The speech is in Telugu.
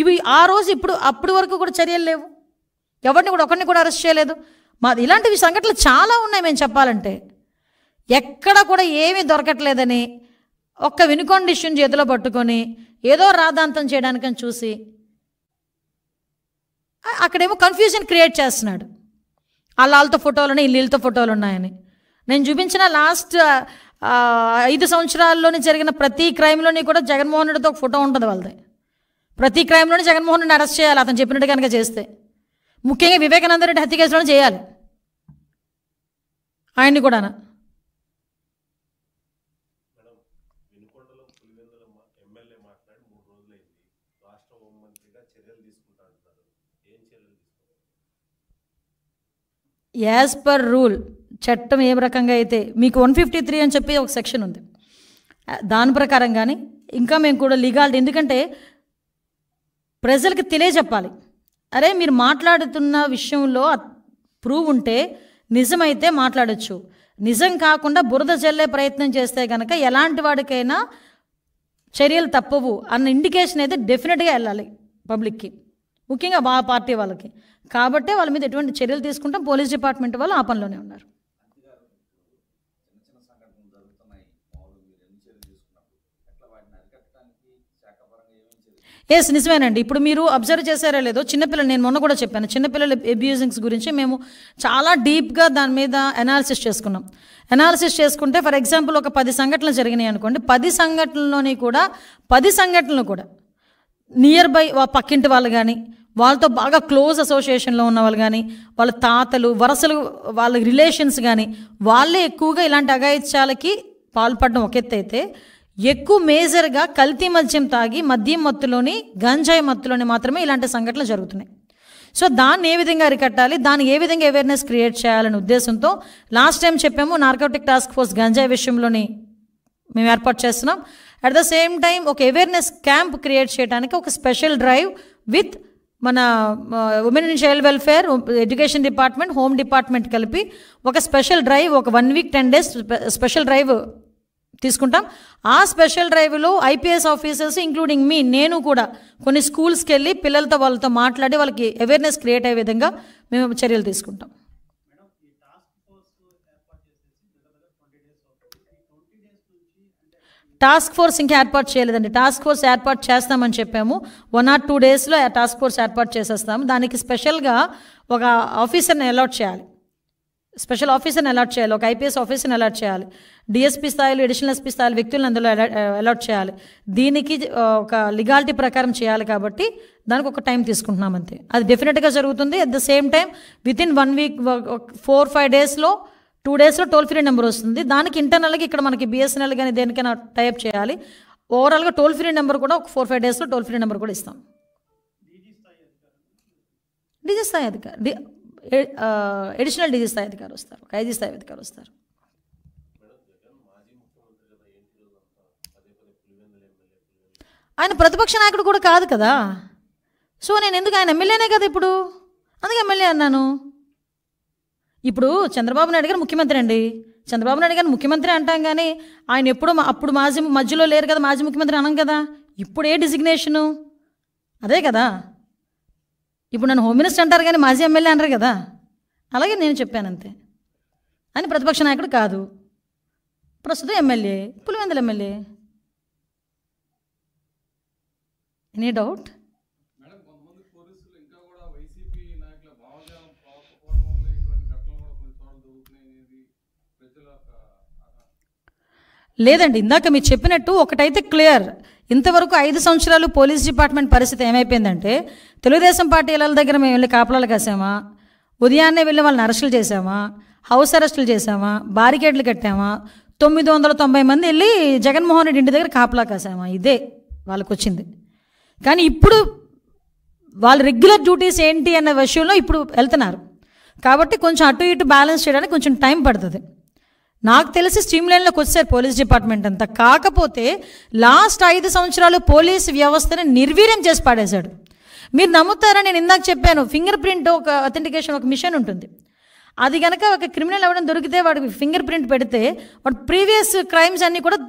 ఇవి ఆ రోజు అప్పటి వరకు కూడా చర్యలు లేవు, ఒకరిని కూడా అరెస్ట్ చేయలేదు. ఇలాంటివి సంఘటనలు చాలా ఉన్నాయి. మేము చెప్పాలంటే ఎక్కడ కూడా ఏమీ దొరకట్లేదని ఒక్క వినుకొండ ఇష్యూని చేతిలో పట్టుకొని ఏదో రాద్ధాంతం చేయడానికని చూసి అక్కడేమో కన్ఫ్యూజన్ క్రియేట్ చేస్తున్నాడు. వాళ్ళతో ఫోటోలు ఉన్నాయి, వీళ్ళతో ఫోటోలు ఉన్నాయని. నేను చూపించిన లాస్ట్ 5 సంవత్సరాల్లోని జరిగిన ప్రతి క్రైమ్లోని కూడా జగన్మోహన్ రెడ్డితో ఒక ఫోటో ఉంటుంది వాళ్ళది. ప్రతి క్రైమ్లోని జగన్మోహన్ రెడ్డిని అరెస్ట్ చేయాలి అతను చెప్పినట్టు కనుక చేస్తే. ముఖ్యంగా వివేకానంద రెడ్డి హత్య కేసులోనే చేయాలి ఆయన్ని కూడా. యాజ్ పర్ రూల్ చట్టం ఏ రకంగా అయితే మీకు 153 అని చెప్పి ఒక సెక్షన్ ఉంది, దాని ప్రకారం కానీ ఇంకా మేము కూడా లీగాలిటీ, ఎందుకంటే ప్రజలకు తెలియజెప్పాలి. అరే మీరు మాట్లాడుతున్న విషయంలో ప్రూవ్ ఉంటే నిజమైతే మాట్లాడచ్చు, నిజం కాకుండా బురద జల్లే ప్రయత్నం చేస్తే కనుక ఎలాంటి వాడికైనా చర్యలు తప్పవు అన్న ఇండికేషన్ అయితే డెఫినెట్గా వెళ్ళాలి పబ్లిక్కి, ముఖ్యంగా పార్టీ వాళ్ళకి. కాబట్టే వాళ్ళ మీద ఎటువంటి చర్యలు తీసుకుంటాం. పోలీస్ డిపార్ట్మెంట్ వాళ్ళు ఆ పనిలోనే ఉన్నారు. ఎస్, నిజమేనండి. ఇప్పుడు మీరు అబ్జర్వ్ చేశారో లేదో, చిన్నపిల్లలు, నేను మొన్న కూడా చెప్పాను, చిన్నపిల్లల అబ్యూజింగ్స్ గురించి మేము చాలా డీప్గా దాని మీద అనాలిసిస్ చేసుకున్నాం. అనాలిసిస్ చేసుకుంటే ఫర్ ఎగ్జాంపుల్ ఒక 10 సంఘటనలు జరిగినాయి అనుకోండి, 10 సంఘటనలోని కూడా 10 సంఘటనలు కూడా నియర్ బై పక్కింటి వాళ్ళు కానీ, వాళ్ళతో బాగా క్లోజ్ అసోసియేషన్లో ఉన్న వాళ్ళు కానీ, వాళ్ళ తాతలు వరసలు, వాళ్ళ రిలేషన్స్ కానీ, వాళ్ళే ఎక్కువగా ఇలాంటి అఘాయిత్యాలకి పాల్పడడం ఒక ఎత్తు అయితే, ఎక్కువ మేజర్గా కల్తీ మద్యం తాగి మద్యం మత్తులోని, గంజాయి మత్తులోని మాత్రమే ఇలాంటి సంఘటనలు జరుగుతున్నాయి. సో దాన్ని ఏ విధంగా అరికట్టాలి, దాన్ని ఏ విధంగా అవేర్నెస్ క్రియేట్ చేయాలనే ఉద్దేశంతో లాస్ట్ టైం చెప్పాము, నార్కోటిక్ టాస్క్ ఫోర్స్ గంజాయి విషయంలోని మేము ఏర్పాటు చేస్తున్నాం. అట్ ద సేమ్ టైం ఒక అవేర్నెస్ క్యాంప్ క్రియేట్ చేయడానికి ఒక స్పెషల్ డ్రైవ్ విత్ మన women and child welfare, education department, home department కలిపి ఒక స్పెషల్ డ్రైవ్, ఒక 1 వీక్ 10 డేస్ స్పెషల్ డ్రైవ్ తీసుకుంటాం. ఆ స్పెషల్ డ్రైవ్లో ఐపీఎస్ ఆఫీసర్స్ ఇంక్లూడింగ్ నేను కూడా కొన్ని స్కూల్స్కి వెళ్ళి పిల్లలతో వాళ్ళతో మాట్లాడి వాళ్ళకి అవేర్నెస్ క్రియేట్ అయ్యే విధంగా మేము చర్యలు తీసుకుంటాం. టాస్క్ ఫోర్స్ ఇంకా ఏర్పాటు చేయలేదండి. టాస్క్ ఫోర్స్ ఏర్పాటు చేస్తామని చెప్పాము. 1 or 2 డేస్లో టాస్క్ ఫోర్స్ ఏర్పాటు చేసేస్తాము. దానికి స్పెషల్గా ఒక ఆఫీసర్ని అలాట్ చేయాలి, స్పెషల్ ఆఫీసర్ని అలాట్ చేయాలి, ఒక ఐపీఎస్ ఆఫీసర్ని అలాట్ చేయాలి, డిఎస్పీ స్థాయిలో, అడిషనల్ ఎస్పీ స్థాయిలో వ్యక్తులను అందులో అలాట్ చేయాలి. దీనికి ఒక లీగాలిటీ ప్రకారం చేయాలి కాబట్టి దానికి ఒక టైం తీసుకుంటున్నాం అంతే. అది డెఫినెట్గా జరుగుతుంది. At the same time within 1 week 4-5 డేస్లో 2 డేస్లో టోల్ ఫ్రీ నెంబర్ వస్తుంది. దానికి ఇంటర్నల్గా ఇక్కడ మనకి బిఎస్ఎన్ఎల్ కానీ దేనికైనా టైప్ చేయాలి. ఓవరాల్గా టోల్ ఫ్రీ నెంబర్ కూడా ఒక 4-5 డేస్లో టోల్ ఫ్రీ నెంబర్ కూడా ఇస్తాం. డీజీ స్థాయి అధికారి, అడిషనల్ డీజీ స్థాయి అధికారి వస్తారు, ఒక ఐజీ స్థాయి అధికారి వస్తారు. ఆయన ప్రతిపక్ష నాయకుడు కూడా కాదు కదా. సో నేను ఎందుకు, ఆయన ఎమ్మెల్యేనే కదా ఇప్పుడు, అందుకే ఎమ్మెల్యే అన్నాను. ఇప్పుడు చంద్రబాబు నాయుడు గారు ముఖ్యమంత్రి అండి, చంద్రబాబు నాయుడు గారు ముఖ్యమంత్రి అంటాం కానీ ఆయన ఎప్పుడు అప్పుడు మధ్యలో లేరు కదా, మాజీ ముఖ్యమంత్రి అనం కదా. ఇప్పుడు ఏ డిజిగ్నేషను అదే కదా. ఇప్పుడు నన్ను హోమ్ మినిస్టర్ అంటారు కానీ మాజీ ఎమ్మెల్యే అంటారు కదా. అలాగే నేను చెప్పాను అంతే. ఆయన ప్రతిపక్ష నాయకుడు కాదు, ప్రస్తుతం MLA, Pulivendula MLA. Any doubt? లేదండి, ఇందాక మీరు చెప్పినట్టు ఒకటైతే క్లియర్, ఇంతవరకు 5 సంవత్సరాలు పోలీస్ డిపార్ట్మెంట్ పరిస్థితి ఏమైపోయిందంటే, తెలుగుదేశం పార్టీ ఇళ్ళ దగ్గర మేము వెళ్ళి కాపలాలు కాసామా, ఉదయాన్నే వెళ్ళి వాళ్ళని అరెస్టులు చేసామా, హౌస్ అరెస్టులు చేసామా, బారికేడ్లు కట్టామా, 990 మంది వెళ్ళి జగన్మోహన్ రెడ్డి ఇంటి దగ్గర కాపలా కాసామా, ఇదే వాళ్ళకు వచ్చింది. కానీ ఇప్పుడు వాళ్ళ రెగ్యులర్ డ్యూటీస్ ఏంటి అన్న విషయంలో ఇప్పుడు వెళ్తున్నారు కాబట్టి కొంచెం అటు ఇటు బ్యాలెన్స్ చేయడానికి కొంచెం టైం పడుతుంది. నాకు తెలిసి స్ట్రీమ్ లైన్లోకి వచ్చారు పోలీస్ డిపార్ట్మెంట్ అంతా. కాకపోతే లాస్ట్ 5 సంవత్సరాలు పోలీసు వ్యవస్థని నిర్వీర్యం చేసి పాడేశాడు. మీరు నమ్ముతారా, నేను ఇందాక చెప్పాను, ఫింగర్ ప్రింట్ ఒక అథెంటికేషన్ ఒక మిషన్ ఉంటుంది. అది కనుక ఒక క్రిమినల్ ఎవరైనా దొరికితే వాడికి ఫింగర్ ప్రింట్ పెడితే వాడు ప్రీవియస్ క్రైమ్స్ అన్నీ కూడా